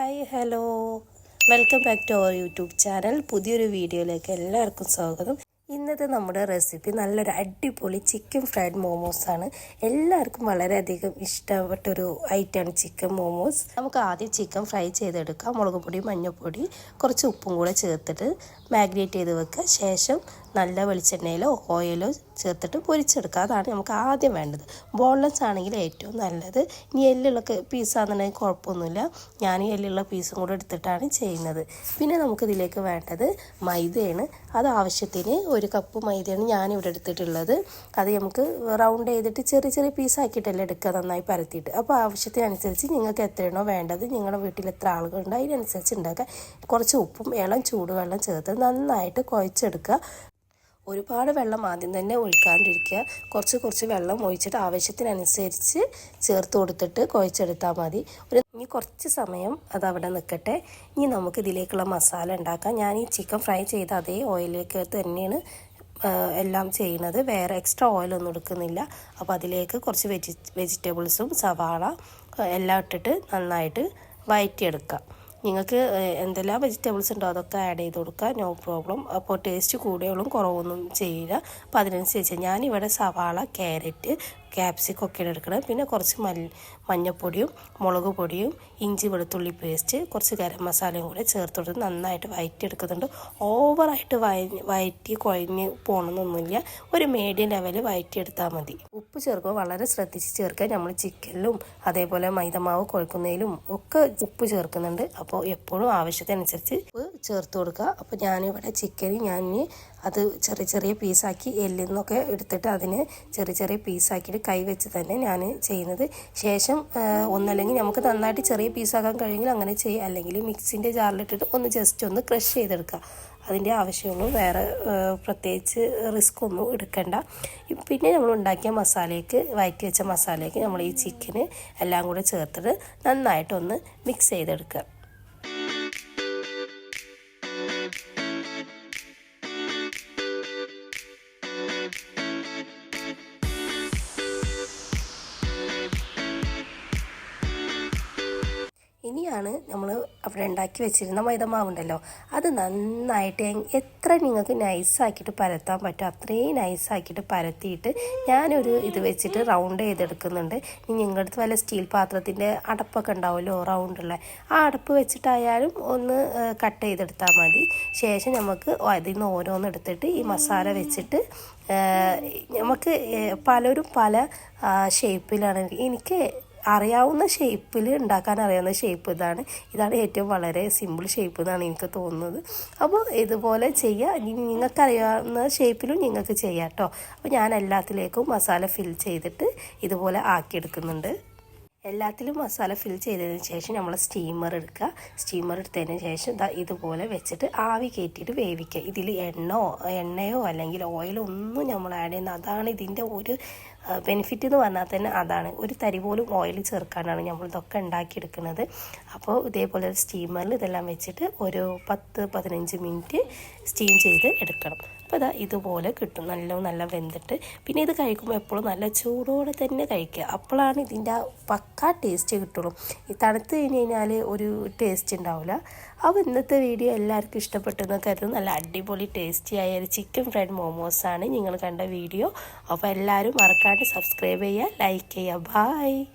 Hi hello welcome back to our YouTube channel. പുതിയൊരു വീഡിയോയിലേക്ക് എല്ലാവർക്കും സ്വാഗതം. ഇന്നത്തെ നമ്മുടെ റെസിപ്പി നല്ലൊരു അടിപൊളി ചിക്കൻ ഫ്രൈഡ് മോമോസാണ്. എല്ലാവർക്കും വളരെയധികം ഇഷ്ടപ്പെട്ടൊരു ഐറ്റമാണ് ചിക്കൻ മോമോസ്. നമുക്ക് ആദ്യം ചിക്കൻ ഫ്രൈ ചെയ്തെടുക്കാം. മുളക് പൊടി, മഞ്ഞൾപ്പൊടി, കുറച്ച് ഉപ്പും കൂടെ ചേർത്തിട്ട് മാഗ്നേറ്റ് ചെയ്ത് വെക്കുക. ശേഷം നല്ല വെളിച്ചെണ്ണയിലോ ഓയിലോ ചേർത്തിട്ട് പൊരിച്ചെടുക്കുക. അതാണ് നമുക്ക് ആദ്യം വേണ്ടത്. ബോൺലെസ് ആണെങ്കിൽ ഏറ്റവും നല്ലത്. ഇനി എല്ലുള്ള പീസാണെന്നുണ്ടെങ്കിൽ കുഴപ്പമൊന്നുമില്ല. ഞാൻ എല്ലുള്ള പീസും കൂടെ എടുത്തിട്ടാണ് ചെയ്യുന്നത്. പിന്നെ നമുക്കിതിലേക്ക് വേണ്ടത് മൈദയാണ്. അത് ആവശ്യത്തിന് 1 കപ്പ് മൈദയാണ് ഞാനിവിടെ എടുത്തിട്ടുള്ളത്. അത് നമുക്ക് റൗണ്ട് ചെയ്തിട്ട് ചെറിയ ചെറിയ പീസാക്കിയിട്ടല്ലേ എടുക്കുക, നന്നായി പരത്തിയിട്ട്. അപ്പോൾ ആവശ്യത്തിനനുസരിച്ച് നിങ്ങൾക്ക് എത്രയാണോ വേണ്ടത്, നിങ്ങളുടെ വീട്ടിൽ എത്ര ആളുകളുണ്ടോ അതിനനുസരിച്ച് ഉണ്ടാക്കുക. കുറച്ച് ഉപ്പും ഇളം ചൂടുവെള്ളം ചേർത്ത് നന്നായിട്ട് കുഴച്ചെടുക്കുക. ഒരുപാട് വെള്ളം ആദ്യം തന്നെ ഒഴിക്കാണ്ടിരിക്കുക. കുറച്ച് വെള്ളം ഒഴിച്ചിട്ട് ആവശ്യത്തിനനുസരിച്ച് ചേർത്ത് കൊടുത്തിട്ട് കുഴച്ചെടുത്താൽ മതി. ഇനി കുറച്ച് സമയം അതവിടെ നിൽക്കട്ടെ. ഇനി നമുക്ക് ഇതിലേക്കുള്ള മസാല ഉണ്ടാക്കാം. ഞാൻ ഈ ചിക്കൻ ഫ്രൈ ചെയ്ത അതേ ഓയിലേക്ക് തന്നെയാണ് എല്ലാം ചെയ്യുന്നത്. വേറെ എക്സ്ട്രാ ഓയിലൊന്നും എടുക്കുന്നില്ല. അപ്പോൾ അതിലേക്ക് കുറച്ച് വെജിറ്റബിൾസും സവാള എല്ലാം ഇട്ടിട്ട് നന്നായിട്ട് വഴറ്റിയെടുക്കാം. നിങ്ങൾക്ക് എന്തെല്ലാം വെജിറ്റബിൾസ് ഉണ്ടോ അതൊക്കെ ആഡ് ചെയ്ത് കൊടുക്കുക, നോ പ്രോബ്ലം. അപ്പോൾ ടേസ്റ്റ് കൂടിയോളും കുറവൊന്നും ചെയ്യില്ല. അപ്പോൾ അതിനനുസരിച്ച് ഞാനിവിടെ സവാള, ക്യാരറ്റ്, ക്യാപ്സിക്കൊക്കെയാണ് എടുക്കുന്നത്. പിന്നെ കുറച്ച് മഞ്ഞൾപ്പൊടിയും മുളക് പൊടിയും ഇഞ്ചി വെളുത്തുള്ളി പേസ്റ്റ്, കുറച്ച് ഗരം മസാലയും കൂടെ ചേർത്തിട്ട് നന്നായിട്ട് വഴറ്റിയെടുക്കുന്നുണ്ട്. ഓവറായിട്ട് വഴറ്റി കുഴഞ്ഞ് പോകണമെന്നൊന്നുമില്ല. ഒരു മീഡിയം ലെവൽ വഴറ്റിയെടുത്താൽ മതി. ഉപ്പ് ചേർക്കുമ്പോൾ വളരെ ശ്രദ്ധിച്ച് ചേർക്കുക. നമ്മൾ ചിക്കനിലും അതേപോലെ മൈദമാവ് കുഴക്കുന്നതിലും ഒക്കെ ഉപ്പ് ചേർക്കുന്നുണ്ട്. അപ്പോൾ എപ്പോഴും ആവശ്യത്തിനനുസരിച്ച് ഉപ്പ് ചേർത്ത് കൊടുക്കുക. അപ്പോൾ ഞാനിവിടെ ചിക്കന് അത് ചെറിയ പീസാക്കി എല്ലിൽ നിന്നൊക്കെ എടുത്തിട്ട് അതിന് ചെറിയ പീസാക്കിയിട്ട് കൈ വെച്ച് തന്നെ ഞാൻ ചെയ്യുന്നത്. ശേഷം ഒന്നല്ലെങ്കിൽ നമുക്ക് നന്നായിട്ട് ചെറിയ പീസാക്കാൻ കഴിയുമെങ്കിൽ അങ്ങനെ ചെയ്യുക, അല്ലെങ്കിൽ മിക്സിൻ്റെ ജാറിലിട്ടിട്ട് ജസ്റ്റ് ഒന്ന് ക്രഷ് ചെയ്തെടുക്കുക. അതിൻ്റെ ആവശ്യമുള്ളൂ. വേറെ പ്രത്യേകിച്ച് റിസ്ക് ഒന്നും എടുക്കണ്ട. പിന്നെ നമ്മൾ ഉണ്ടാക്കിയ മസാലയ്ക്ക്, വഴറ്റി വെച്ച മസാലയ്ക്ക് നമ്മൾ ഈ ചിക്കന് എല്ലാം കൂടെ ചേർത്തിട്ട് നന്നായിട്ടൊന്ന് മിക്സ് ചെയ്തെടുക്കുക. ഇനിയാണ് നമ്മൾ അവിടെ ഉണ്ടാക്കി വെച്ചിരുന്ന മൈദമാവുണ്ടല്ലോ, അത് നന്നായിട്ട് എത്ര നിങ്ങൾക്ക് നൈസാക്കിയിട്ട് പരത്താൻ പറ്റും അത്രയും നൈസാക്കിയിട്ട് പരത്തിയിട്ട് ഞാനൊരു ഇത് വെച്ചിട്ട് റൗണ്ട് ചെയ്തെടുക്കുന്നുണ്ട്. ഇനി നിങ്ങളുടെ അടുത്ത് വല്ല സ്റ്റീൽ പാത്രത്തിൻ്റെ അടപ്പൊക്കെ ഉണ്ടാവുമല്ലോ റൗണ്ടുള്ള, ആ അടപ്പ് വെച്ചിട്ടായാലും ഒന്ന് കട്ട് ചെയ്തെടുത്താൽ മതി. ശേഷം നമുക്ക് അതിൽ നിന്ന് ഓരോന്നെടുത്തിട്ട് ഈ മസാല വെച്ചിട്ട് നമുക്ക് പലരും പല ഷേപ്പിലാണ്. എനിക്ക് അറിയാവുന്ന ഷേപ്പിൽ ഉണ്ടാക്കാൻ അറിയാവുന്ന ഷേപ്പ് ഇതാണ് ഏറ്റവും വളരെ സിമ്പിൾ ഷേപ്പ് എന്നാണ് എനിക്ക് തോന്നുന്നത്. അപ്പോൾ ഇതുപോലെ ചെയ്യുക. നിങ്ങൾക്കറിയാവുന്ന ഷേപ്പിലും നിങ്ങൾക്ക് ചെയ്യാം കേട്ടോ. അപ്പോൾ ഞാൻ എല്ലാത്തിലേക്കും മസാല ഫിൽ ചെയ്തിട്ട് ഇതുപോലെ ആക്കിയെടുക്കുന്നുണ്ട്. എല്ലാത്തിലും മസാല ഫിൽ ചെയ്തതിന് ശേഷം നമ്മൾ സ്റ്റീമർ എടുക്കുക. സ്റ്റീമർ എടുത്തതിന് ശേഷം ഇതുപോലെ വെച്ചിട്ട് ആവി കയറ്റിയിട്ട് വേവിക്കുക. ഇതിൽ എണ്ണയോ അല്ലെങ്കിൽ ഓയിലോ ഒന്നും നമ്മൾ ആഡ് ചെയ്യുന്നത്. അതാണ് ഇതിൻ്റെ ഒരു ബെനിഫിറ്റ് എന്ന് പറഞ്ഞാൽ തന്നെ അതാണ്. ഒരു തരി പോലും ഓയിൽ ചേർക്കാനാണ് നമ്മൾ ഇതൊക്കെ ഉണ്ടാക്കിയെടുക്കുന്നത്. അപ്പോൾ ഇതേപോലെ സ്റ്റീമറിൽ ഇതെല്ലാം വെച്ചിട്ട് ഒരു 10-15 മിനിറ്റ് സ്റ്റീം ചെയ്ത് എടുക്കണം. അപ്പോൾ ഇതുപോലെ കിട്ടും, നല്ല വെന്തിട്ട്. പിന്നെ ഇത് കഴിക്കുമ്പോൾ എപ്പോഴും നല്ല ചൂടോടെ തന്നെ കഴിക്കുക. അപ്പോഴാണ് ഇതിൻ്റെ പക്കാ ടേസ്റ്റ് കിട്ടുള്ളൂ. ഈ തണുത്ത് കഴിഞ്ഞ് കഴിഞ്ഞാൽ ഒരു ടേസ്റ്റ് ഉണ്ടാവില്ല. അപ്പോൾ ഇന്നത്തെ വീഡിയോ എല്ലാവർക്കും ഇഷ്ടപ്പെട്ടെന്ന് കരുതുന്നു. നല്ല അടിപൊളി ടേസ്റ്റിയായ ഒരു ചിക്കൻ ഫ്രൈഡ് മോമോസാണ് നിങ്ങൾ കണ്ട വീഡിയോ. അപ്പോൾ എല്ലാവരും മറക്കാണ്ട് സബ്സ്ക്രൈബ് ചെയ്യുക, ലൈക്ക് ചെയ്യുക. ബായ്.